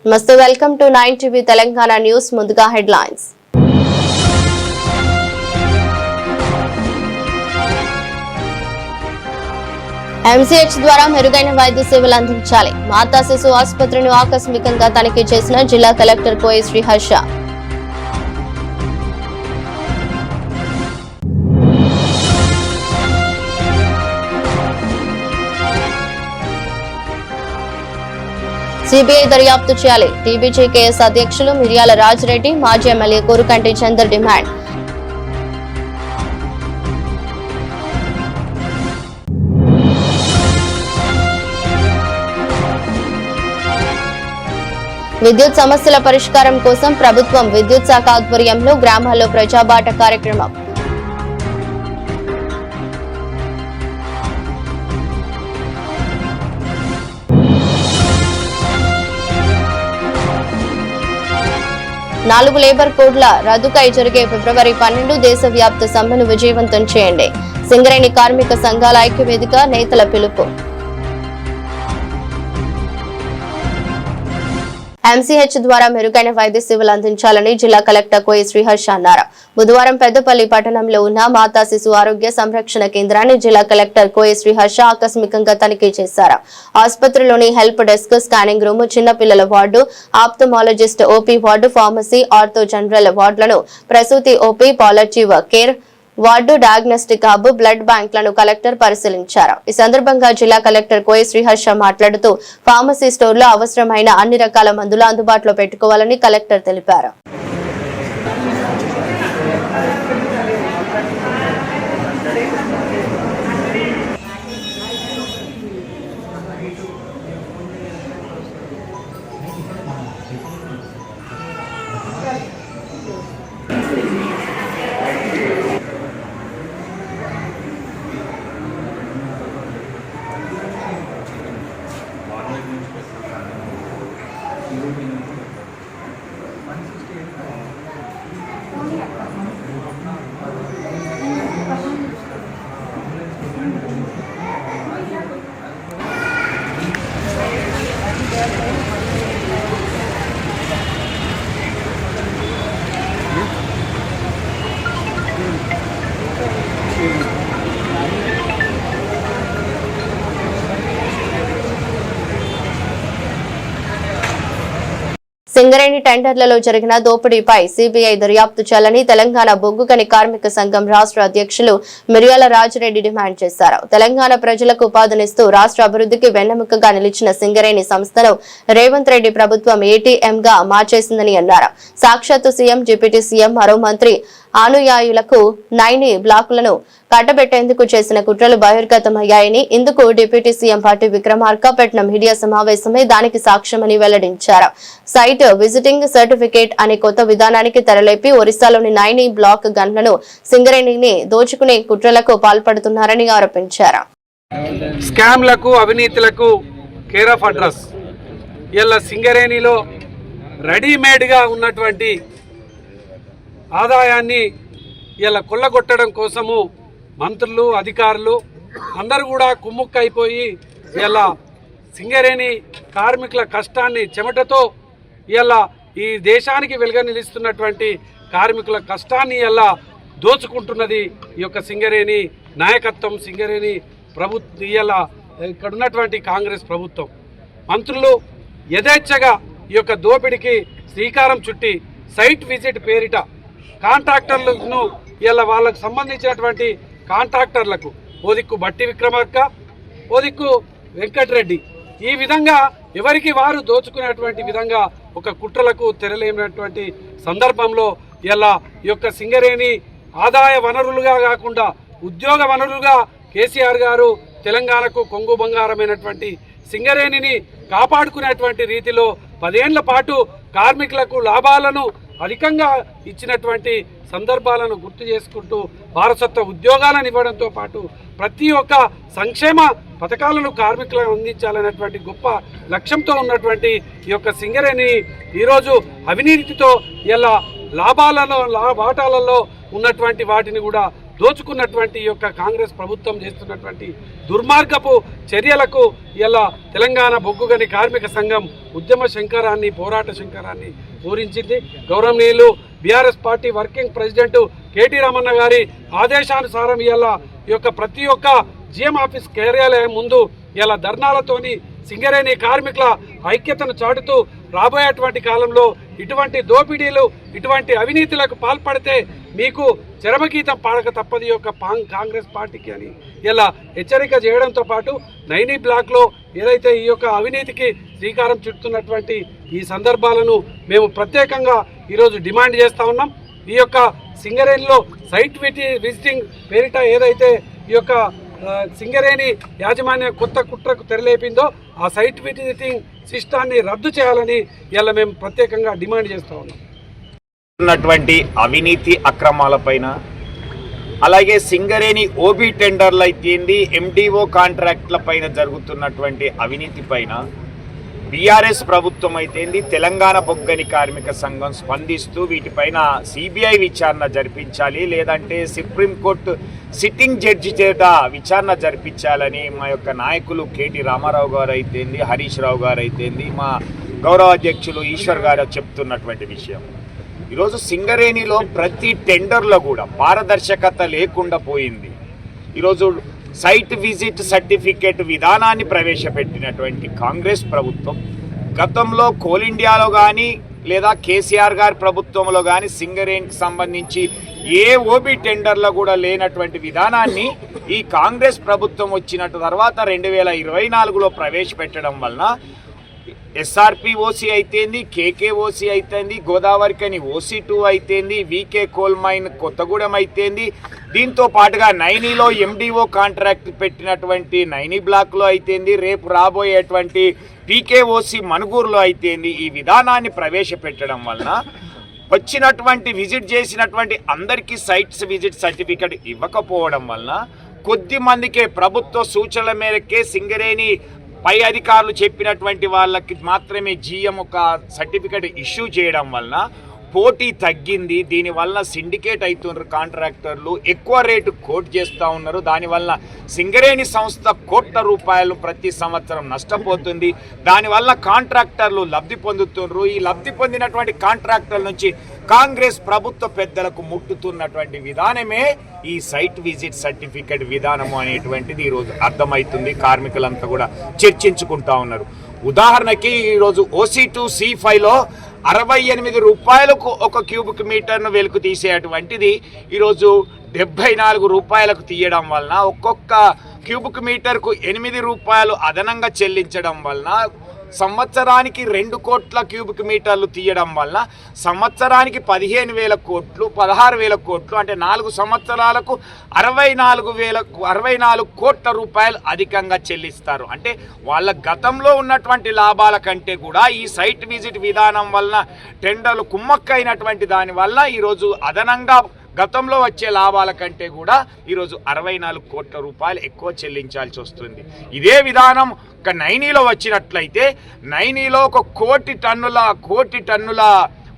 నమస్తే, welcome to 9 TV Telangana news. ముందుగా headlines. MCh ద్వారా మెరుగైన వైద్య సేవలు అందించాలి. మాతా శిశు ఆసుపత్రిని ఆకస్మికంగా తనిఖీ చేసిన జిల్లా కలెక్టర్ కోయ శ్రీహర్ష. సిబిఐ దర్యాప్తు చేయాలి. టీబీజీకేఎస్ అధ్యక్షులు మిర్యాల రాజిరెడ్డి, మాజీ ఎమ్మెల్యే కోరుకంటి చందర్ డిమాండ్. విద్యుత్ సమస్యల పరిష్కారం కోసం ప్రభుత్వం విద్యుత్ శాఖ ఆధ్వర్యంలో గ్రామాల్లో ప్రజాబాట కార్యక్రమం. నాలుగు లేబర్ కోడ్ల రద్దుకై జరిగే ఫిబ్రవరి 12 దేశవ్యాప్త సమ్మెను విజయవంతం చేయండి. సింగరేణి కార్మిక సంఘాల ఐక్యవేదిక నేతల పిలుపు. ఎంసీహెచ్ ద్వారా మెరుగైన వైద్య సేవలు అందించాలని జిల్లా కలెక్టర్ కోయ శ్రీహర్ష అన్నారు. బుధవారం పెద్దపల్లి పట్టణంలో ఉన్న మాతా శిశు ఆరోగ్య సంరక్షణ కేంద్రాన్ని జిల్లా కలెక్టర్ కోయ శ్రీహర్ష ఆకస్మికంగా తనిఖీ చేశారు. ఆసుపత్రిలోని హెల్ప్ డెస్క్, స్కానింగ్ రూమ్, చిన్నపిల్లల ward, ophthalmologist OP ward, pharmacy, ortho general వార్డులను, ప్రసూతి OP, palliative care ward, diagnostic hub, blood బ్యాంక్లను కలెక్టర్ పరిశీలించారు. ఈ సందర్భంగా జిల్లా కలెక్టర్ కోయ శ్రీహర్ష మాట్లాడుతూ ఫార్మసీ స్టోర్లో అవసరమైన అన్ని రకాల మందులు అందుబాటులో పెట్టుకోవాలని కలెక్టర్ తెలిపారు. సింగరేణి టెండర్లలో జరిగిన దోపిడీపై సిబిఐ దర్యాప్తు చేయాలని తెలంగాణ బొగ్గు గని కార్మిక సంఘం రాష్ట్ర అధ్యక్షులు మిర్యాల రాజిరెడ్డి డిమాండ్ చేశారు. తెలంగాణ ప్రజలకు ఉపాధినిస్తూ రాష్ట్ర అభివృద్ధికి వెన్నెముకగా నిలిచిన సింగరేణి సంస్థను రేవంత్ రెడ్డి ప్రభుత్వం ఏటీఎం గా మార్చేసిందని అన్నారు. సాక్షాత్తు సీఎం, డిప్యూటీ సీఎం, మరో మంత్రి అనుయాయులకు 9 బ్లాకులను కట్టబెట్టేందుకు చేసిన కుట్రలు బహిర్గతమయ్యాయని, ఇందుకు డిప్యూటీ సీఎం పార్టీ విక్రమార్క పెట్టిన మీడియా సమావేశమే దానికి సాక్ష్యమని వెల్లడించారు. సైట్ విజిటింగ్ సర్టిఫికేట్ అనే కొత్త విధానానికి తెరలేపి ఒరిస్సాలోని 9 బ్లాక్ గన్లను సింగరేణిని దోచుకునే కుట్రలకు పాల్పడుతున్నారని ఆరోపించారు. స్కామ్లకు, అవినీతులకు కేర్ ఆఫ్ అడ్రస్ ఇలా సింగరేణిలో రెడీమేడ్ గా ఉన్నటువంటి ఆదాయాన్ని ఇలా కొల్లగొట్టడం కోసము మంత్రులు, అధికారులు అందరూ కూడా కుమ్ముక్కైపోయి ఇలా సింగరేణి కార్మికుల కష్టాన్ని చెమటతో ఇలా ఈ దేశానికి వెలుగ నిలుస్తున్నటువంటి కార్మికుల కష్టాన్ని ఇలా దోచుకుంటున్నది ఈ యొక్క సింగరేణి నాయకత్వం, సింగరేణి ప్రభుత్వం, ఇలా ఇక్కడ ఉన్నటువంటి కాంగ్రెస్ ప్రభుత్వం. మంత్రులు యథేచ్ఛగా ఈ యొక్క దోపిడికి శ్రీకారం చుట్టి సైట్ విజిట్ పేరిట కాంట్రాక్టర్లను ఇలా వాళ్ళకు సంబంధించినటువంటి కాంట్రాక్టర్లకు ఓ దిక్కు బట్టి విక్రమార్క, ఓ దిక్కు వెంకటరెడ్డి, ఈ విధంగా ఎవరికి వారు దోచుకునేటువంటి విధంగా ఒక కుట్రలకు తెరలేనటువంటి సందర్భంలో ఇలా ఈ యొక్క సింగరేణి ఆదాయ వనరులుగా కాకుండా ఉద్యోగ వనరులుగా కేసీఆర్ గారు తెలంగాణకు కొంగు బంగారమైనటువంటి సింగరేణిని కాపాడుకునేటువంటి రీతిలో 10 ఏళ్ల పాటు కార్మికులకు లాభాలను అధికంగా ఇచ్చినటువంటి సందర్భాలను గుర్తు చేసుకుంటూ వారసత్వ ఉద్యోగాలను ఇవ్వడంతో పాటు ప్రతి ఒక్క సంక్షేమ పథకాలను కార్మికులకు అందించాలనేటువంటి గొప్ప లక్ష్యంతో ఉన్నటువంటి ఈ యొక్క సింగరేణి ఈరోజు అవినీతితో ఇలా లాభాలలో వాటాలలో ఉన్నటువంటి వాటిని కూడా దోచుకున్నటువంటి ఈ యొక్క కాంగ్రెస్ ప్రభుత్వం చేస్తున్నటువంటి దుర్మార్గపు చర్యలకు ఇలా తెలంగాణ బొగ్గుగని కార్మిక సంఘం ఉద్యమ శంకరాన్ని పోరాట శంకరాన్ని పూరించింది. గౌరవనీయులు BRS party working president KT Ramanna గారి ఆదేశానుసారం ఇలా ఈ యొక్క ప్రతి ఒక్క జిఎం ఆఫీస్ కార్యాలయం ముందు ఇలా ధర్నాలతోని సింగరేణి కార్మికుల ఐక్యతను చాటుతూ రాబోయేటువంటి కాలంలో ఇటువంటి దోపిడీలు ఇటువంటి అవినీతులకు పాల్పడితే మీకు చరమగీతం పాడక తప్పది యొక్క కాంగ్రెస్ పార్టీకి అని ఇలా హెచ్చరిక చేయడంతో పాటు నైనీ బ్లాక్లో ఏదైతే ఈ యొక్క అవినీతికి శ్రీకారం చుడుతున్నటువంటి ఈ సందర్భాలను మేము ప్రత్యేకంగా ఈరోజు డిమాండ్ చేస్తూ ఉన్నాం. ఈ యొక్క సింగరేణిలో సైట్ విజిటింగ్ పేరిట ఏదైతే ఈ యొక్క సింగరేణి యాజమాన్యం కొత్త కుట్రకు తెరలేపిందో ఆ సైట్ విజిటింగ్ సిస్టాన్ని రద్దు చేయాలని ఇలా మేము ప్రత్యేకంగా డిమాండ్ చేస్తూ ఉన్నాం. ఉన్నటువంటి అవినీతి అక్రమాలపైన అలాగే సింగరేణి ఓబీ టెండర్లు అయితేంది ఎండిఓ కాంట్రాక్ట్ల పైన జరుగుతున్నటువంటి అవినీతి పైన బీఆర్ఎస్ ప్రభుత్వం అయితేంది తెలంగాణ బొగ్గని కార్మిక సంఘం స్పందిస్తూ వీటిపైన సిబిఐ విచారణ జరిపించాలి, లేదంటే సుప్రీంకోర్టు సిట్టింగ్ జడ్జి చేత విచారణ జరిపించాలని మా యొక్క నాయకులు కేటీ రామారావు గారు అయితేంది, హరీష్ రావు గారు అయితేంది, మా గౌరవ అధ్యక్షులు ఈశ్వర్ గారు చెప్తున్నటువంటి విషయం. ఈరోజు సింగరేణిలో ప్రతి టెండర్లో కూడా పారదర్శకత లేకుండా పోయింది. ఈరోజు సైట్ విజిట్ సర్టిఫికేట్ విధానాన్ని ప్రవేశపెట్టినటువంటి కాంగ్రెస్ ప్రభుత్వం గతంలో కోల్ ఇండియాలో కానీ లేదా కేసీఆర్ గారి ప్రభుత్వంలో కానీ సింగరేణికి సంబంధించి ఏ ఓబీ టెండర్లో కూడా లేనటువంటి విధానాన్ని ఈ కాంగ్రెస్ ప్రభుత్వం వచ్చిన తర్వాత 2024లో ప్రవేశపెట్టడం వలన ఎస్ఆర్పి ఓసీ అయితేంది, కేకేఓసీ అయితేంది, గోదావరికని ఓసీ2 అయితేంది, వీకే కోల్ మైన్ కొత్తగూడెం అయితేంది, దీంతో పాటుగా నైనీలో ఎండిఓ కాంట్రాక్ట్ పెట్టినటువంటి నైనీ బ్లాక్లో అయితేంది, రేపు రాబోయేటువంటి పీకేఓసీ మనుగూరులో అయితేంది, ఈ విధానాన్ని ప్రవేశపెట్టడం వలన వచ్చినటువంటి విజిట్ చేసినటువంటి అందరికీ సైట్స్ విజిట్ సర్టిఫికెట్ ఇవ్వకపోవడం వలన కొద్ది మందికే ప్రభుత్వ సూచనల మేరకే సింగరేణి పై అధికారులు చెప్పినటువంటి వాళ్ళకి మాత్రమే జిఎం ఒక సర్టిఫికెట్ ఇష్యూ చేయడం వలన పోటీ తగ్గింది. దీనివల్ల సిండికేట్ అవుతున్నారు, కాంట్రాక్టర్లు ఎక్కువ రేటు కోట్ చేస్తూ ఉన్నారు. దానివల్ల సింగరేణి సంస్థ కోట్ల రూపాయలు ప్రతి సంవత్సరం నష్టపోతుంది. దానివల్ల కాంట్రాక్టర్లు లబ్ధి పొందుతున్నారు. ఈ లబ్ధి పొందినటువంటి కాంట్రాక్టర్ల నుంచి కాంగ్రెస్ ప్రభుత్వ పెద్దలకు ముట్టుతున్నటువంటి విధానమే ఈ సైట్ విజిట్ సర్టిఫికెట్ విధానము అనేటువంటిది ఈరోజు అర్థమవుతుంది. కార్మికులంతా కూడా చర్చించుకుంటా ఉన్నారు. ఉదాహరణకి ఈరోజు OC2 C5లో 68 రూపాయలకు ఒక క్యూబిక్ మీటర్ను వెలుకు తీసేటువంటిది ఈరోజు 74 రూపాయలకు తీయడం వలన, ఒక్కొక్క క్యూబిక్ మీటర్కు 8 రూపాయలు అదనంగా చెల్లించడం వలన, సంవత్సరానికి 2 కోట్ల క్యూబిక్ మీటర్లు తీయడం వల్ల సంవత్సరానికి 15,000 కోట్లు 16,000 కోట్లు అంటే 4 సంవత్సరాలకు 64 కోట్ల రూపాయలు అధికంగా చెల్లిస్తారు. అంటే వాళ్ళ గతంలో ఉన్నటువంటి లాభాల కంటే కూడా ఈ సైట్ విజిట్ విధానం వలన టెండర్లు కుమ్మక్కైనటువంటి దానివల్ల ఈరోజు అదనంగా గతంలో వచ్చే లాభాల కంటే కూడా ఈరోజు 64 కోట్ల రూపాయలు ఎక్కువ చెల్లించాల్సి వస్తుంది. ఇదే విధానం ఒక నైనీలో వచ్చినట్లయితే నైనీలో ఒక కోటి టన్నుల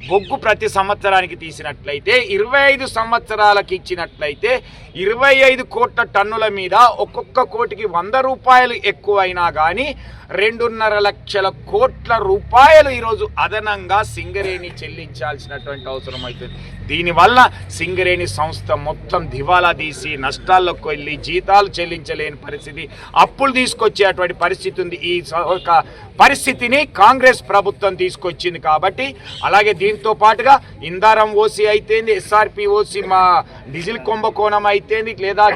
బొగ్గు ప్రతి సంవత్సరానికి తీసినట్లయితే 25 సంవత్సరాలకు ఇచ్చినట్లయితే 25 కోట్ల టన్నుల మీద ఒక్కొక్క కోటికి 100 రూపాయలు ఎక్కువైనా కానీ 2.5 లక్షల కోట్ల రూపాయలు ఈరోజు అదనంగా సింగరేణి చెల్లించాల్సినటువంటి అవసరం అవుతుంది. దీనివల్ల సింగరేణి సంస్థ మొత్తం దివాలా తీసి నష్టాల్లోకి వెళ్ళి జీతాలు చెల్లించలేని పరిస్థితి, అప్పులు తీసుకొచ్చేటువంటి పరిస్థితి ఉంది. ఈ పరిస్థితిని కాంగ్రెస్ ప్రభుత్వం తీసుకొచ్చింది కాబట్టి, అలాగే దీంతో పాటుగా ఇందారం ఓసీ అయితేంది, ఎస్ఆర్పి ఓసీ మా డీజిల్ కుంభకోణం అయితేంది, లేదా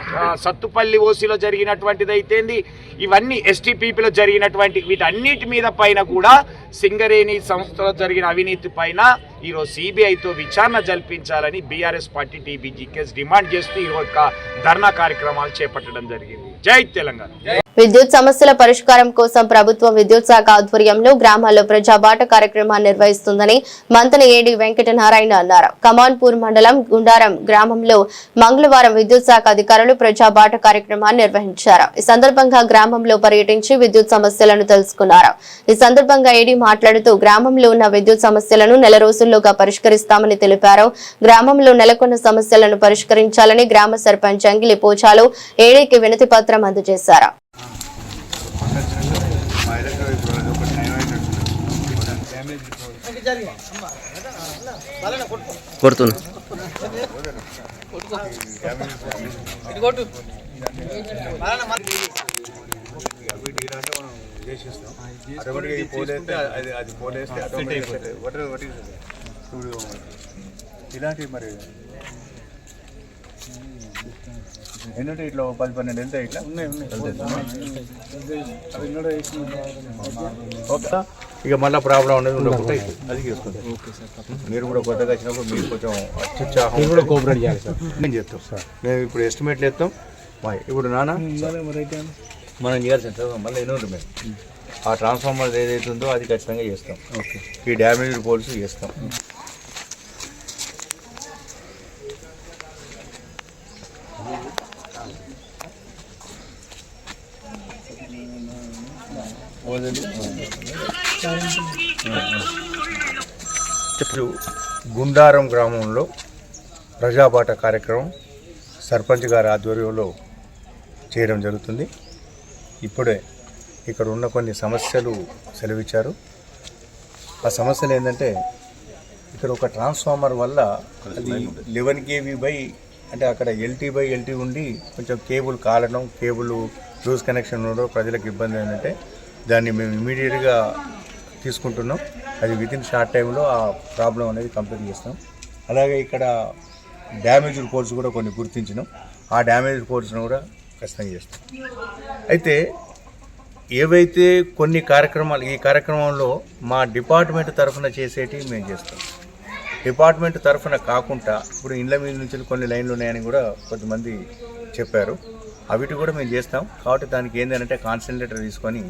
సత్తుపల్లి ఓసీలో జరిగినటువంటిది అయితేంది, ఇవన్నీ ఎస్టీపీపీలో జరిగినటువంటి వీటన్నిటి మీద పైన కూడా సింగరేణి సంస్థలో జరిగిన అవినీతి పైన ఈరోజు సిబిఐతో విచారణ జరిపించాలని బీఆర్ఎస్ పార్టీ టీబీజీకేఎస్ డిమాండ్ చేస్తూ ఈ యొక్క ధర్నా కార్యక్రమాలు చేపట్టడం జరిగింది. జై తెలంగాణ. విద్యుత్ సమస్యల పరిష్కారం కోసం ప్రభుత్వ విద్యుత్ శాఖ ఆధ్వర్యంలో గ్రామాల్లో ప్రజాబాట కార్యక్రమాన్ని నిర్వహిస్తుందని మంత్రి ఏడి వెంకటనారాయణ అన్నారు. కమాన్పూర్ మండలం గుండారం గ్రామంలో మంగళవారం విద్యుత్ శాఖ అధికారులు ప్రజాబాట కార్యక్రమాన్ని నిర్వహించారు. ఈ సందర్భంగా గ్రామంలో పర్యటించి విద్యుత్ సమస్యలను తెలుసుకున్నారు. ఈ సందర్భంగా ఏడి మాట్లాడుతూ గ్రామంలో ఉన్న విద్యుత్ సమస్యలను నెల రోజుల్లోగా పరిష్కరిస్తామని తెలిపారు. గ్రామంలో నెలకొన్న సమస్యలను పరిష్కరించాలని గ్రామ సర్పంచ్ అంగిలి పోచాలు ఏడీకి వినతి పత్రం అందజేశారు. కొడుతున్నా ఇలాంటి మరి ఏంటంటే ఇట్లా 10-12 వెళ్తాయి ఇట్లా ఇక మళ్ళీ ప్రాబ్లం అనేది ఉండకుండా అది చేసుకుంటాం. మీరు కూడా కొత్తగా వచ్చినప్పుడు మీరు కొంచెం అత్యుత్సాహం కూడా కోఆపరేట్ చేయాలి సార్. నేను చెప్తాం సార్, మేము ఇప్పుడు ఎస్టిమేట్లు ఇస్తాం. ఇప్పుడు నాన్న మనం చేయాల్సింది సార్ మళ్ళీ ఎన్నో ఉంటుంది. మేము ఆ ట్రాన్స్ఫార్మర్ ఏదైతే ఉందో అది ఖచ్చితంగా చేస్తాం. ఓకే, ఈ డ్యామేజ్ పోల్స్ చేస్తాం. గుండారం గ్రామంలో ప్రజాబాట కార్యక్రమం సర్పంచ్ గారి ఆధ్వర్యంలో చేయడం జరుగుతుంది. ఇప్పుడే ఇక్కడ ఉన్న కొన్ని సమస్యలు సెలవిచ్చారు. ఆ సమస్యలు ఏంటంటే ఇక్కడ ఒక ట్రాన్స్ఫార్మర్ వల్ల అది 11 kV అంటే అక్కడ LT/LT ఉండి కొంచెం కేబుల్ కాలడం, కేబుల్ లూజ్ కనెక్షన్ ఉండడం ప్రజలకు ఇబ్బంది ఏంటంటే దాన్ని మేము ఇమీడియట్గా తీసుకుంటున్నాం. అది వితిన్ షార్ట్ టైంలో ఆ ప్రాబ్లం అనేది కంప్లీట్ చేస్తాం. అలాగే ఇక్కడ డ్యామేజ్డ్ పోల్స్ కూడా కొన్ని గుర్తించినాం. ఆ డ్యామేజ్డ్ పోల్స్ను కూడా ఖచ్చితంగా చేస్తాం. అయితే ఏవైతే కొన్ని కార్యక్రమాలు ఈ కార్యక్రమంలో మా డిపార్ట్మెంట్ తరఫున చేసేటివి మేము చేస్తాం. డిపార్ట్మెంట్ తరఫున కాకుండా ఇప్పుడు ఇండ్ల మీద నుంచి కొన్ని లైన్లు ఉన్నాయని కూడా కొంతమంది చెప్పారు. అవిటి కూడా మేము చేస్తాం. కాబట్టి దానికి ఏంటంటే కాన్సన్ట్రేటర్ తీసుకొని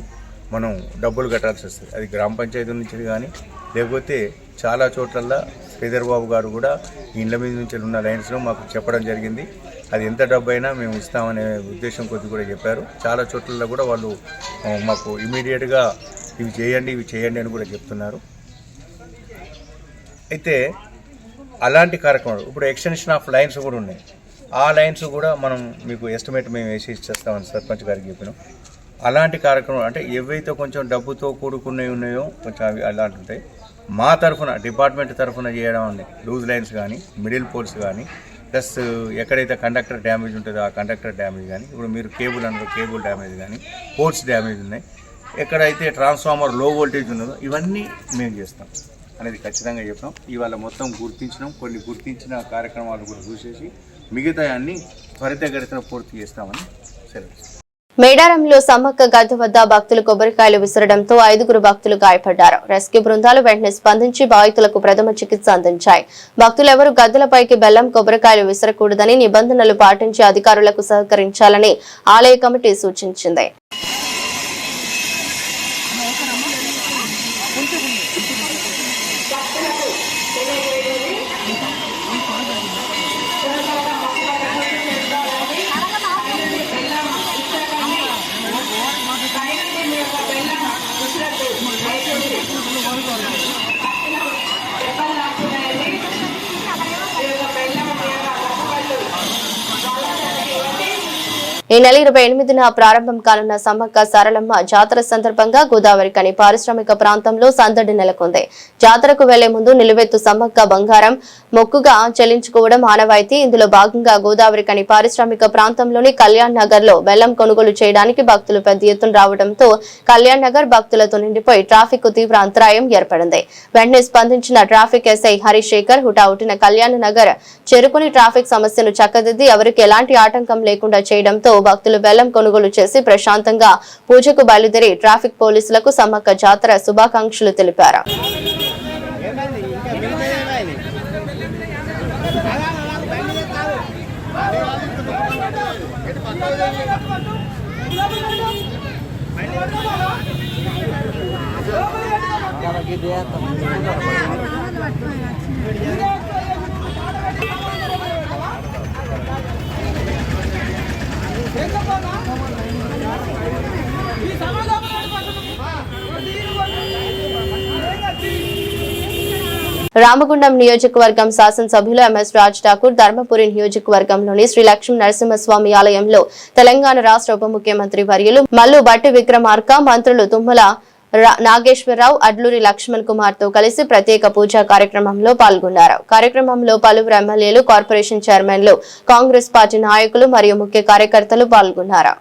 మనం డబ్బులు కట్టాల్సి వస్తుంది. అది గ్రామ పంచాయతీ నుంచి కానీ లేకపోతే చాలా చోట్లల్లో శ్రీధర్ బాబు గారు కూడా ఇండ్ల మీద నుంచి ఉన్న లైన్స్లో మాకు చెప్పడం జరిగింది. అది ఎంత డబ్బు అయినా మేము ఇస్తామనే ఉద్దేశం కొద్ది కూడా చెప్పారు. చాలా చోట్లలో కూడా వాళ్ళు మాకు ఇమీడియట్గా ఇవి చేయండి అని కూడా చెప్తున్నారు. అయితే అలాంటి కార్యక్రమాలు ఇప్పుడు ఎక్స్టెన్షన్ ఆఫ్ లైన్స్ కూడా ఉన్నాయి. ఆ లైన్స్ కూడా మనం మీకు ఎస్టిమేట్ మేము వేసి ఇచ్చేస్తామని సర్పంచ్ గారికి చెప్పినాం. అలాంటి కార్యక్రమం అంటే ఏవైతే కొంచెం డబ్బుతో కూడుకున్నవి ఉన్నాయో కొంచెం అవి అలాంటి ఉంటాయి. మా తరఫున డిపార్ట్మెంట్ తరఫున చేయడం అండి లూజ్ లైన్స్ కానీ మిడిల్ పోల్స్ కానీ ప్లస్ ఎక్కడైతే కండక్టర్ డ్యామేజ్ ఉంటుందో ఆ కండక్టర్ డ్యామేజ్ కానీ ఇప్పుడు మీరు కేబుల్ అన్నారు కేబుల్ డ్యామేజ్ కానీ పోల్స్ డ్యామేజ్ ఉన్నాయి, ఎక్కడైతే ట్రాన్స్ఫార్మర్ లో వోల్టేజ్ ఉన్నదో ఇవన్నీ మేము చేస్తాం అనేది ఖచ్చితంగా చెప్పాం. ఇవాళ మొత్తం గుర్తించినాం. కొన్ని గుర్తించిన కార్యక్రమాలు కూడా చూసేసి మిగతా అన్ని త్వరితగతిన పూర్తి చేస్తామని సెలవు. మేడారంలో సమ్మక్క గద్దె వద్ద భక్తులు కొబ్బరికాయలు విసరడంతో 5గురు భక్తులు గాయపడ్డారు. రెస్క్యూ బృందాలు వెంటనే స్పందించి బాధితులకు ప్రథమ చికిత్స అందించాయి. భక్తులెవరూ గద్దెలపైకి బెల్లం కొబ్బరికాయలు విసరకూడదని నిబంధనలు పాటించి అధికారులకు సహకరించాలని ఆలయ కమిటీ సూచించింది. ఈ నెల 28న ప్రారంభం కానున్న సమ్మక్క సారలమ్మ జాతర సందర్భంగా గోదావరికని పారిశ్రామిక ప్రాంతంలో సందడి నెలకొంది. జాతరకు వెళ్లే ముందు నిలువెత్తు సమ్మక్క బంగారం మొక్కుగా చెల్లించుకోవడం ఆనవాయితీ. ఇందులో భాగంగా గోదావరికని పారిశ్రామిక ప్రాంతంలోని కళ్యాణ్ నగర్ లో బెల్లం కొనుగోలు చేయడానికి భక్తులు పెద్ద ఎత్తున రావడంతో కళ్యాణ్ నగర్ భక్తులతో నిండిపోయి ట్రాఫిక్ కు తీవ్ర అంతరాయం ఏర్పడింది. వెంటనే స్పందించిన ట్రాఫిక్ ఎస్ఐ హరిశేఖర్ హుటాహుటిన కళ్యాణ్ నగర్ చేరుకుని ట్రాఫిక్ సమస్యను చక్కదిద్ది ఎవరికి ఎలాంటి ఆటంకం లేకుండా చేయడంతో భక్తులు బెల్లం కొనుగోలు చేసి ప్రశాంతంగా పూజకు బయలుదేరి ట్రాఫిక్ పోలీసులకు సమ్మక్క జాతర శుభాకాంక్షలు తెలిపారు. రామగుండం నియోజకవర్గం శాసనసభ్యులు ఎంఎస్ రాజ్ ఠాకూర్ ధర్మపురి నియోజకవర్గంలోని శ్రీ లక్ష్మీ నరసింహస్వామి ఆలయంలో తెలంగాణ రాష్ట్ర ఉప ముఖ్యమంత్రి వర్యులు మల్లు భట్టి విక్రమార్క మంత్రులు తుమ్మల నాగేశ్వరరావు అడ్లూరి లక్ష్మణ్ కుమార్ తో కలిసి ప్రత్యేక పూజా కార్యక్రమంలో పాల్గొన్నారు. కార్యక్రమంలో పలువురు ఎమ్మెల్యేలు, కార్పొరేషన్ చైర్మన్లు, కాంగ్రెస్ పార్టీ నాయకులు మరియు ముఖ్య కార్యకర్తలు పాల్గొన్నారు.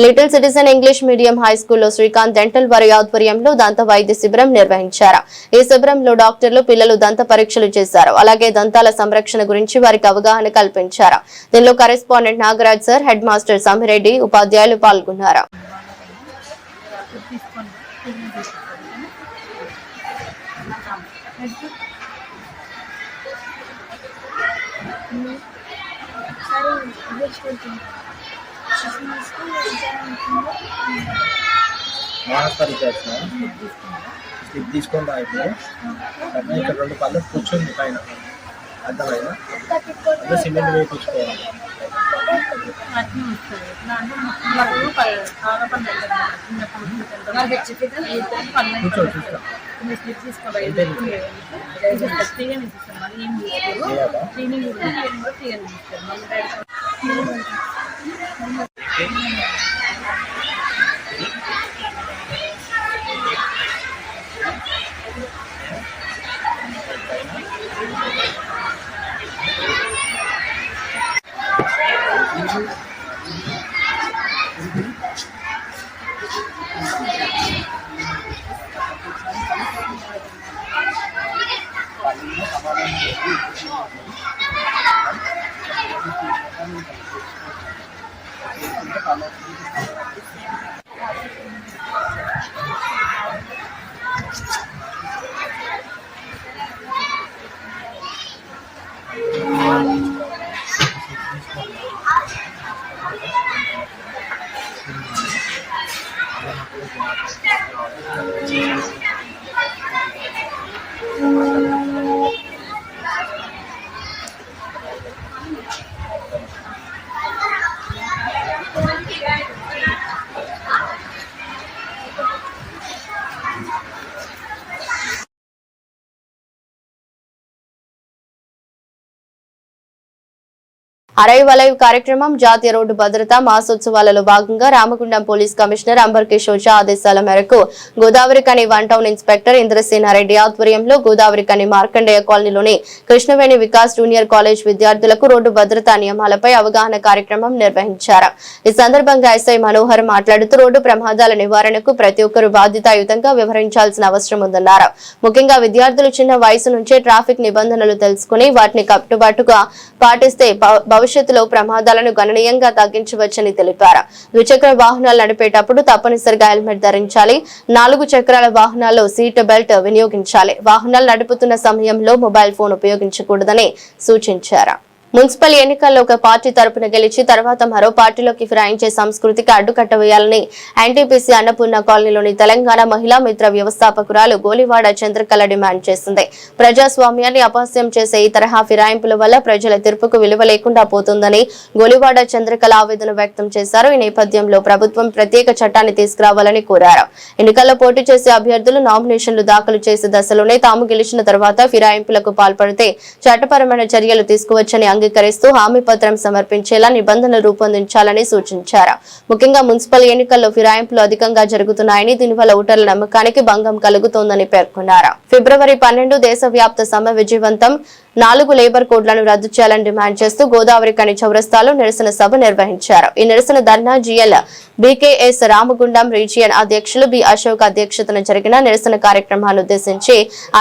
Little citizen English medium high స్కూల్లో శ్రీకాంత్ డెంటల్ వారి ఆధ్వర్యంలో దంత వైద్య శిబిరం నిర్వహించారు. ఈ శిబిరంలో డాక్టర్లు పిల్లలు దంత పరీక్షలు చేశారు. అలాగే దంతాల సంరక్షణ గురించి వారికి అవగాహన కల్పించారు. దీనిలో correspondent Nagaraj sir, headmaster Samireddy, ఉపాధ్యాయులు పాల్గొన్నారు. మానసరి చేసిన స్లిప్ తీసుకొని అయితే ఇక్కడ 2 పళ్ళు కూర్చుంది పైన అర్థమైనా అదే సిమెంట్ వేయించుకోవాలి. అరైవ్ అలైవ్ కార్యక్రమం జాతీయ రోడ్డు భద్రతా మాసోత్సవాలలో భాగంగా రామగుండం పోలీస్ కమిషనర్ అంబర్ కిషోర్ షా ఆదేశాల మేరకు గోదావరి కని 1 టౌన్ ఇన్స్పెక్టర్ ఇంద్రసేనారెడ్డి ఆధ్వర్యంలో గోదావరి కని మార్కండేయ కాలనీలోని కృష్ణవేణి వికాస్ జూనియర్ కాలేజ్ విద్యార్థులకు రోడ్డు భద్రతా నియమాలపై అవగాహన కార్యక్రమం నిర్వహించారు. ఈ సందర్భంగా ఎస్ఐ మనోహర్ మాట్లాడుతూ రోడ్డు ప్రమాదాల నివారణకు ప్రతి ఒక్కరూ బాధ్యతాయుతంగా వ్యవహరించాల్సిన అవసరం ఉందన్నారు. ముఖ్యంగా విద్యార్థులు చిన్న వయసు నుంచే ట్రాఫిక్ నిబంధనలు తెలుసుకుని వాటిని కట్టుబాటుగా పాటిస్తే భవిష్యత్తులో ప్రమాదాలను గణనీయంగా తగ్గించవచ్చని తెలిపారు. ద్విచక్ర వాహనాలు నడిపేటప్పుడు తప్పనిసరిగా హెల్మెట్ ధరించాలి. 4 చక్రాల వాహనాల్లో సీట్ బెల్ట్ వినియోగించాలి. వాహనాలు నడుపుతున్న సమయంలో మొబైల్ ఫోన్ ఉపయోగించకూడదని సూచించారు. మున్సిపల్ ఎన్నికల్లో ఒక పార్టీ తరపున గెలిచి తర్వాత మరో పార్టీలోకి ఫిరాయించే సంస్కృతికి అడ్డుకట్ట వేయాలని ఎన్టీపీసీ అన్నపూర్ణ కాలనీలోని తెలంగాణ మహిళా మిత్ర వ్యవస్థాపకురాలు గోలివాడ చంద్రకళ డిమాండ్ చేసింది. ప్రజాస్వామ్యాన్ని అపహాస్యం చేసే ఈ తరహా ఫిరాయింపుల వల్ల ప్రజల తీర్పుకు విలువ లేకుండా పోతుందని గోలివాడ చంద్రకళ ఆవేదన వ్యక్తం చేశారు. ఈ నేపథ్యంలో ప్రభుత్వం ప్రత్యేక చట్టాన్ని తీసుకురావాలని కోరారు. ఎన్నికల్లో పోటీ చేసే అభ్యర్థులు నామినేషన్లు దాఖలు చేసే దశలోనే తాము గెలిచిన తర్వాత ఫిరాయింపులకు పాల్పడితే చట్టపరమైన చర్యలు తీసుకోవచ్చని అంగీకరిస్తూ హామీ పత్రం సమర్పించేలా నిబంధనలు రూపొందించాలని సూచించారు. ముఖ్యంగా మున్సిపల్ ఎన్నికల్లో ఫిరాయింపులు అధికంగా జరుగుతున్నాయని, దీనివల్ల ఓటర్ల నమ్మకానికి భంగం కలుగుతోందని పేర్కొన్నారు. ఫిబ్రవరి 12 దేశవ్యాప్త సమ్మె విజయవంతం. 4 లేబర్ కోడ్లను రద్దు చేయాలని డిమాండ్ చేస్తూ గోదావరి కని చౌరస్తాలో నిరసన సభ నిర్వహించారు. ఈ నిరసన ధర్నా జిఎల్ బీకేఎస్ రామగుండం రీజియన్ అధ్యక్షులు బి అశోక్ అధ్యక్షతన జరిగిన నిరసన కార్యక్రమాన్ని ఉద్దేశించి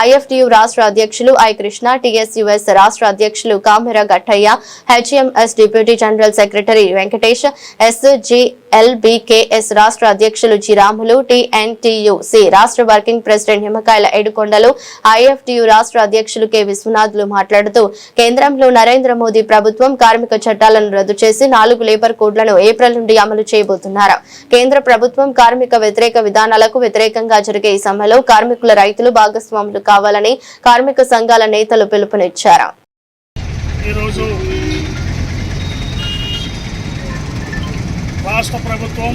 ఐఎఫ్టియు రాష్ట్ర అధ్యక్షులు ఐ కృష్ణ, టీఎస్యుఎస్ రాష్ట్ర అధ్యక్షులు Kamera Gattaiah, HMS deputy general secretary Venkatesh, SGLBKS రాష్ట్ర అధ్యక్షులు జి రాములు, టిఎన్టీయుసి రాష్ట్ర వర్కింగ్ ప్రెసిడెంట్ నిమ్మకాయల ఏడుకొండలు, ఐఎఫ్టియు రాష్ట్ర అధ్యక్షులు కె విశ్వనాథ్లు మాట్లాడుతూ కేంద్రంలో నరేంద్ర మోదీ ప్రభుత్వం కార్మిక చట్టాలను రద్దు చేసి 4 లేబర్ కోడ్లను ఏప్రిల్ నుండి అమలు చేయబోతున్నారు. కేంద్ర ప్రభుత్వం కార్మిక వ్యతిరేక విధానాలకు వ్యతిరేకంగా జరిగే ఈ సమ్మెలో కార్మికుల, రైతులు భాగస్వాములు కావాలని కార్మిక సంఘాల నేతలు పిలుపునిచ్చారు. ఈరోజు రాష్ట్ర ప్రభుత్వం,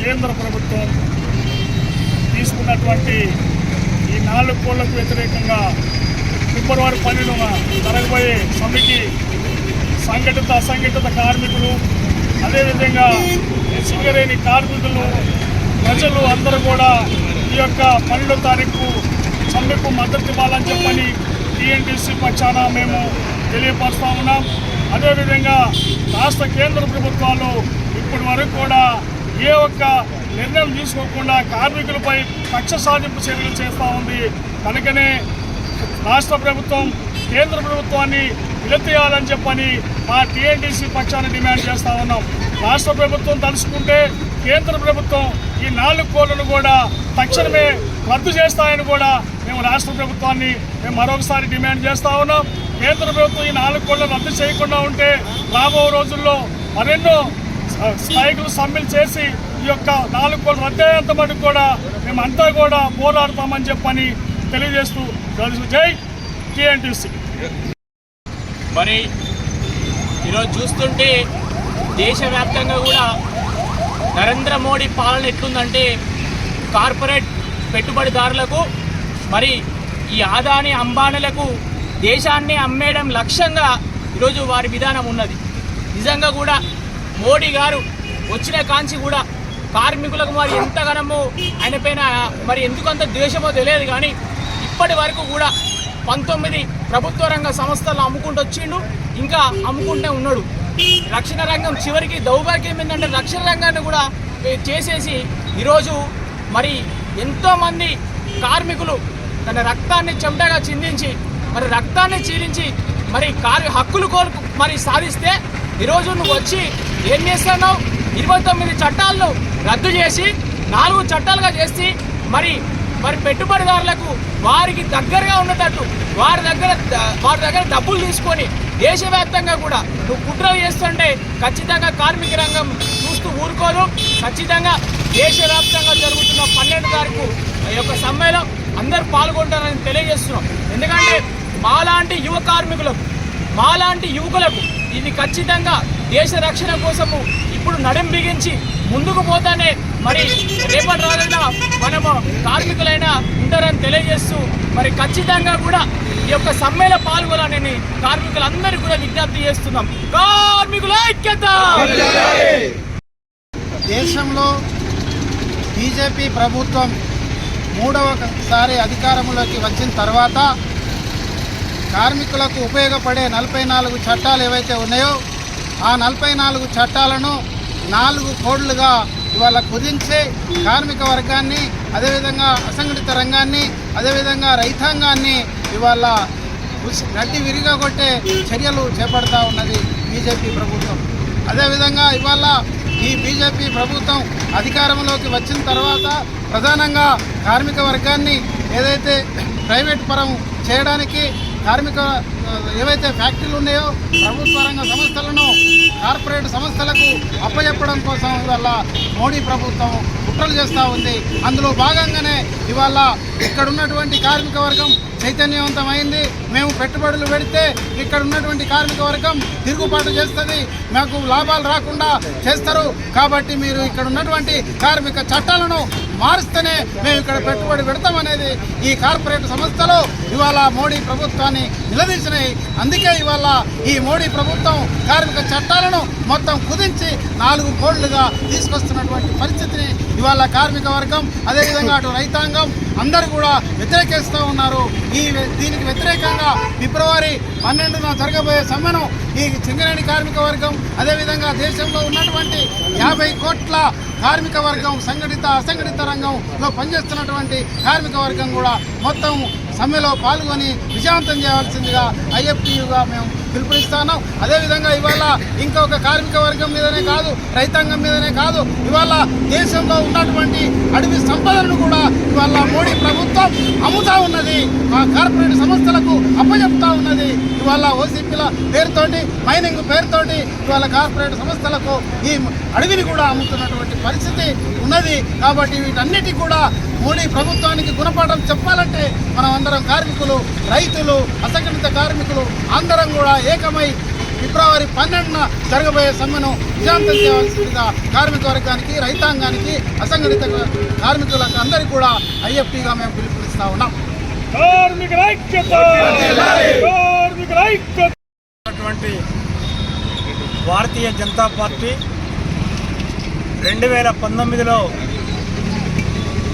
కేంద్ర ప్రభుత్వం తీసుకున్నటువంటి ఈ 4 కోళ్లకు వ్యతిరేకంగా ఫిబ్రవరి 12న జరగబోయే సమ్మెకి సంఘటిత, అసంఘటిత కార్మికులు, అదేవిధంగా సింగరేణి కార్మికులు, ప్రజలు అందరూ కూడా ఈ యొక్క 12వ తారీఖు సమ్మెకు మద్దతు ఇవ్వాలని చెప్పని టీఎన్టీసీ పక్షాన మేము తెలియపరుస్తూ ఉన్నాం. అదేవిధంగా రాష్ట్ర కేంద్ర ప్రభుత్వాలు ఇప్పటి వరకు కూడా ఏ ఒక్క నిర్ణయం తీసుకోకుండా కార్మికులపై కక్ష సాధింపు చర్యలు చేస్తూ ఉంది. కనుకనే రాష్ట్ర ప్రభుత్వం కేంద్ర ప్రభుత్వాన్ని నిలదీయాలని చెప్పని మా టీఎన్టీసీ పక్షాన్ని డిమాండ్ చేస్తూ ఉన్నాం. రాష్ట్ర ప్రభుత్వం తలుచుకుంటే కేంద్ర ప్రభుత్వం ఈ 4 కోళ్లను కూడా తక్షణమే రద్దు చేస్తాయని కూడా మేము రాష్ట్ర ప్రభుత్వాన్ని మరొకసారి డిమాండ్ చేస్తూ ఉన్నాం. కేంద్ర ప్రభుత్వం ఈ 4 కోళ్లను రద్దు చేయకుండా ఉంటే రాబో రోజుల్లో మరెన్నో స్థాయికులు సమ్మెలు చేసి ఈ యొక్క 4 కోళ్లు రద్దయ్యేంత మటుకు కూడా మేమంతా కూడా పోరాడతామని చెప్పని తెలియజేస్తూ జై టీఎన్టీసీ. మరి ఈరోజు చూస్తుంటే దేశవ్యాప్తంగా కూడా నరేంద్ర మోడీ పాలన ఎట్లుందంటే కార్పొరేట్ పెట్టుబడిదారులకు, మరి ఈ ఆదాని అంబానీలకు దేశాన్ని అమ్మేయడం లక్ష్యంగా ఈరోజు వారి విధానం ఉన్నది. నిజంగా కూడా మోడీ గారు వచ్చిన కాంచి కూడా కార్మికులకు మరి ఎంతగానో ఆయన పైన మరి ఎందుకంత ద్వేషమో తెలియదు, కానీ ఇప్పటి వరకు కూడా 19 ప్రభుత్వ రంగ సంస్థలు అమ్ముకుంటూ వచ్చిండు, ఇంకా అమ్ముకుంటూ ఉన్నాడు. రక్షణ రంగం చివరికి దౌర్భాగ్యం ఏంటంటే రక్షణ రంగాన్ని కూడా చేసేసి ఈరోజు మరి ఎంతోమంది కార్మికులు తన రక్తాన్ని చెమటగా చిందించి మరి రక్తాన్ని చీలించి మరి హక్కులు కోరుకు మరి సాధిస్తే ఈరోజు నువ్వు వచ్చి ఏం చేస్తున్నావు? 29 చట్టాలను రద్దు చేసి 4 చట్టాలుగా చేసి మరి పెట్టుబడిదారులకు వారికి దగ్గరగా ఉన్నట్టు వారి దగ్గర డబ్బులు తీసుకొని దేశవ్యాప్తంగా కూడా నువ్వు కుట్రలు చేస్తుంటే ఖచ్చితంగా కార్మిక రంగం చూస్తూ ఊరుకోదు. ఖచ్చితంగా దేశవ్యాప్తంగా జరుగుతున్న 12వ తారీఖు యొక్క సమ్మెలో అందరూ పాల్గొంటారని తెలియజేస్తున్నాం. ఎందుకంటే మాలాంటి యువ కార్మికులకు, మాలాంటి యువకులకు ఇది ఖచ్చితంగా దేశ రక్షణ కోసము ఇప్పుడు నడుం బిగించి ముందుకు పోతానే మరి రేపటి రోజున మనము కార్మికులైనా ఉంటారని తెలియజేస్తూ మరి ఖచ్చితంగా కూడా ఈ యొక్క సమ్మెలో పాల్గొనాలని కార్మికులందరికీ కూడా విజ్ఞప్తి చేస్తున్నాం. కార్మికుల ఐక్యత. దేశంలో బీజేపీ ప్రభుత్వం 3వసారి అధికారంలోకి వచ్చిన తర్వాత కార్మికులకు ఉపయోగపడే 44 చట్టాలు ఏవైతే ఉన్నాయో ఆ 44 చట్టాలను 4 కోడ్లుగా ఇవాళ కుదించి కార్మిక వర్గాన్ని, అదేవిధంగా అసంఘటిత రంగాన్ని, అదేవిధంగా రైతాంగాన్ని ఇవాళ నడ్డి విరిగొట్టే చర్యలు చేపడతా ఉన్నది బీజేపీ ప్రభుత్వం. అదేవిధంగా ఇవాళ ఈ బీజేపీ ప్రభుత్వం అధికారంలోకి వచ్చిన తర్వాత ప్రధానంగా కార్మిక వర్గాన్ని ఏదైతే ప్రైవేట్ పరం చేయడానికి కార్మిక ఏవైతే ఫ్యాక్టరీలు ఉన్నాయో ప్రభుత్వ రంగ సంస్థలను కార్పొరేట్ సంస్థలకు అప్పచెప్పడం కోసం ఇవాళ మోడీ ప్రభుత్వం కుట్రలు చేస్తూ ఉంది. అందులో భాగంగానే ఇవాళ ఇక్కడ ఉన్నటువంటి కార్మిక వర్గం చైతన్యవంతమైంది. మేము పెట్టుబడులు పెడితే ఇక్కడ ఉన్నటువంటి కార్మిక వర్గం తిరుగుబాటు చేస్తుంది, మాకు లాభాలు రాకుండా చేస్తారు. కాబట్టి మీరు ఇక్కడ ఉన్నటువంటి కార్మిక చట్టాలను మారుస్తేనే మేము ఇక్కడ పెట్టుబడి పెడతామనేది ఈ కార్పొరేట్ సంస్థలు ఇవాళ మోడీ ప్రభుత్వాన్ని నిలదీసినాయి. అందుకే ఇవాళ ఈ మోడీ ప్రభుత్వం కార్మిక చట్టాలను మొత్తం కుదించి 4 కోట్లుగా తీసుకొస్తున్నటువంటి పరిస్థితిని ఇవాళ కార్మిక వర్గం అదేవిధంగా అటు రైతాంగం అందరూ కూడా వ్యతిరేకిస్తూ ఉన్నారు. దీనికి వ్యతిరేకంగా ఫిబ్రవరి 12న జరగబోయే సమ్మెను ఈ సింగరేణి కార్మిక వర్గం అదేవిధంగా దేశంలో ఉన్నటువంటి 50 కోట్ల కార్మిక వర్గం సంఘటిత అసంఘటిత రంగంలో పనిచేస్తున్నటువంటి కార్మిక వర్గం కూడా మొత్తం సమ్మెలో పాల్గొని విజయవంతం చేయవలసిందిగా ఐఎఫ్టీయుగా మేము పిలుపునిస్తున్నాం. అదేవిధంగా ఇవాళ ఇంకొక కార్మిక వర్గం మీదనే కాదు, రైతాంగం మీదనే కాదు, ఇవాళ దేశంలో ఉన్నటువంటి అడవి సంపదలను కూడా ఇవాళ మోడీ ప్రభుత్వం అమ్ముతా ఉన్నది, ఆ కార్పొరేట్ సంస్థలకు అప్పచెప్తా ఉన్నది. ఇవాళ ఓసీపీల పేరుతోటి మైనింగ్ పేరుతోటి ఇవాళ కార్పొరేట్ సంస్థలకు ఈ అడవిని కూడా అమ్ముతున్నటువంటి పరిస్థితి ఉన్నది. కాబట్టి వీటన్నిటి కూడా మోడీ ప్రభుత్వానికి గుణపాఠం చెప్పాలంటే మనం అందరం కార్మికులు, రైతులు, అసంఘటిత కార్మికులు అందరం కూడా ఏకమై ఫిబ్రవరి 12న జరగబోయే సమ్మెను విజయవంతం చేయవలసిందిగా కార్మిక వర్గానికి, రైతాంగానికి, అసంఘటిత కార్మికులకు అందరికీ కూడా ఐఎఫ్టీగా మేము పిలుపునిస్తా ఉన్నాం. భారతీయ జనతా పార్టీ 2019లో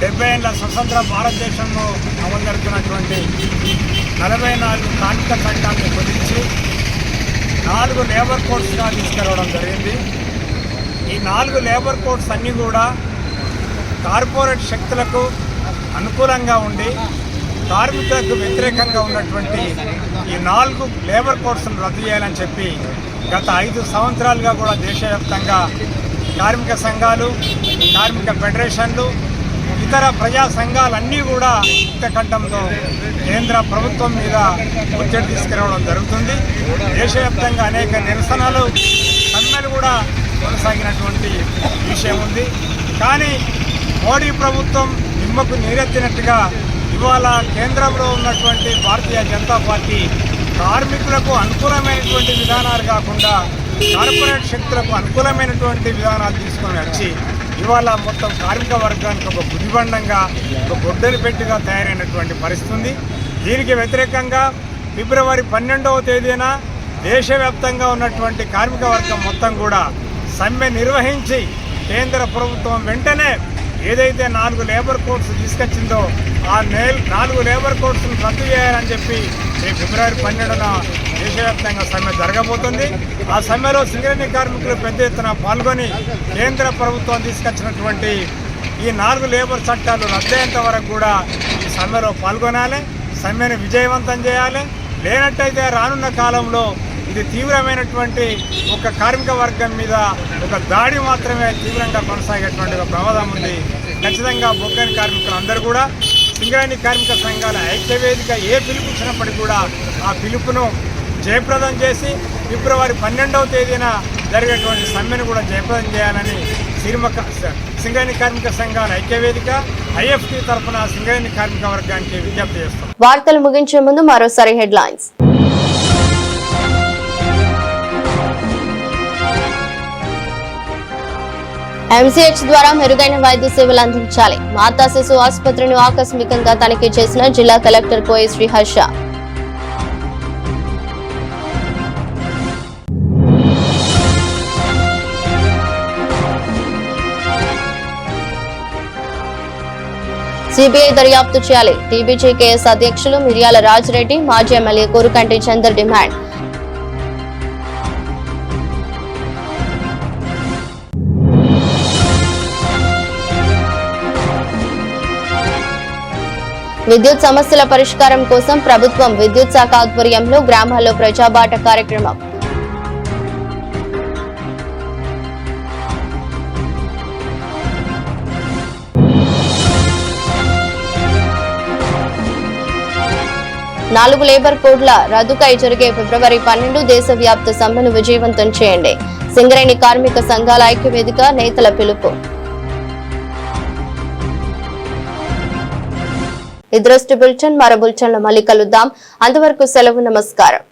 70 ఏళ్ల స్వతంత్ర భారతదేశంలో అమలు జరుగుతున్నటువంటి 44 కార్మిక చట్టాలను కుదించి 4 లేబర్ కోడ్స్గా తీసుకురావడం జరిగింది. ఈ 4 లేబర్ కోడ్స్ అన్నీ కూడా కార్పొరేట్ శక్తులకు అనుకూలంగా ఉండి కార్మికులకు వ్యతిరేకంగా ఉన్నటువంటి ఈ 4 లేబర్ కోడ్స్ను రద్దు చేయాలని చెప్పి గత 5 సంవత్సరాలుగా కూడా దేశవ్యాప్తంగా కార్మిక సంఘాలు, కార్మిక ఫెడరేషన్లు, ఇతర ప్రజా సంఘాలన్నీ కూడా ముక్తకంఠంతో కేంద్ర ప్రభుత్వం మీద ఒత్తిడి తీసుకురావడం జరుగుతుంది. దేశవ్యాప్తంగా అనేక నిరసనలు, సమ్మెలు కూడా కొనసాగినటువంటి విషయం ఉంది. కానీ మోడీ ప్రభుత్వం నిమ్మకు నీరెత్తినట్టుగా ఇవాళ కేంద్రంలో ఉన్నటువంటి భారతీయ జనతా పార్టీ కార్మికులకు అనుకూలమైనటువంటి విధానాలు కాకుండా కార్పొరేట్ శక్తులకు అనుకూలమైనటువంటి విధానాలు తీసుకొని వచ్చి ఇవాళ మొత్తం కార్మిక వర్గానికి ఒక గుదిబండంగా, ఒక గొడ్డలి పెట్టిగా తయారైనటువంటి పరిస్థితి ఉంది. దీనికి వ్యతిరేకంగా ఫిబ్రవరి 12వ తేదీన దేశవ్యాప్తంగా ఉన్నటువంటి కార్మిక వర్గం మొత్తం కూడా సమ్మె నిర్వహించి కేంద్ర ప్రభుత్వం వెంటనే ఏదైతే 4 లేబర్ కోడ్స్ తీసుకొచ్చిందో ఆ 4 లేబర్ కోడ్స్ను రద్దు చేయాలని చెప్పి ఫిబ్రవరి 12న దేశవ్యాప్తంగా సమ్మె జరగబోతుంది. ఆ సమ్మెలో సింగరేణి కార్మికులు పెద్ద ఎత్తున పాల్గొని కేంద్ర ప్రభుత్వం తీసుకొచ్చినటువంటి ఈ 4 లేబర్ చట్టాలు రద్దయ్యేంత వరకు కూడా ఈ సమ్మెలో పాల్గొనాలి, సమ్మెను విజయవంతం చేయాలి. లేనట్టయితే రానున్న కాలంలో ఇది తీవ్రమైనటువంటి ఒక కార్మిక వర్గం మీద ఒక దాడి మాత్రమే తీవ్రంగా కొనసాగేటువంటి ఒక ప్రమాదం ఉంది. ఖచ్చితంగా బొగ్గని కార్మికులు అందరూ కూడా సింగరేణి కార్మిక సంఘాల ఐక్యవేదిక ఏ పిలుపు ఇచ్చినప్పటికీ కూడా ఆ పిలుపును జయప్రదం చేసి ఫిబ్రవరి 12వ తేదీన జరిగేటువంటి సమ్మెను కూడా జయప్రదం చేయాలని సింగరేణి కార్మిక సంఘాల ఐక్యవేదిక ఐఎఫ్టీ తరఫున సింగరేణి కార్మిక వర్గానికి విజ్ఞప్తి చేస్తాం. వార్తలు ముగించే ముందు మరోసారి హెడ్లైన్స్. ఎంసీహెచ్ ద్వారా మెరుగైన వైద్య సేవలు అందించాలి. మాతా శిశు ఆసుపత్రిని ఆకస్మికంగా తనిఖీ చేసిన జిల్లా కలెక్టర్ కోయ శ్రీహర్ష. సిబిఐ దర్యాప్తు చేయాలి. టీబీజీకేఎస్ అధ్యక్షులు మిర్యాల రాజిరెడ్డి, మాజీ ఎమ్మెల్యే కోరుకంటి చందర్ డిమాండ్. విద్యుత్ సమస్యల పరిష్కారం కోసం ప్రభుత్వం విద్యుత్ శాఖ ఆధ్వర్యంలో గ్రామాల్లో ప్రజాబాట కార్యక్రమం. నాలుగు లేబర్ కోడ్ల రద్దుకై జరిగే ఫిబ్రవరి 12 దేశవ్యాప్త సమ్మెను విజయవంతం చేయండి. సింగరేణి కార్మిక సంఘాల ఐక్యవేదిక నేతల పిలుపు. ఈ దృష్టి బులెటిన్ మరో బులెటిన్లో మళ్ళీ కలుద్దాం. అంతవరకు సెలవు, నమస్కారం.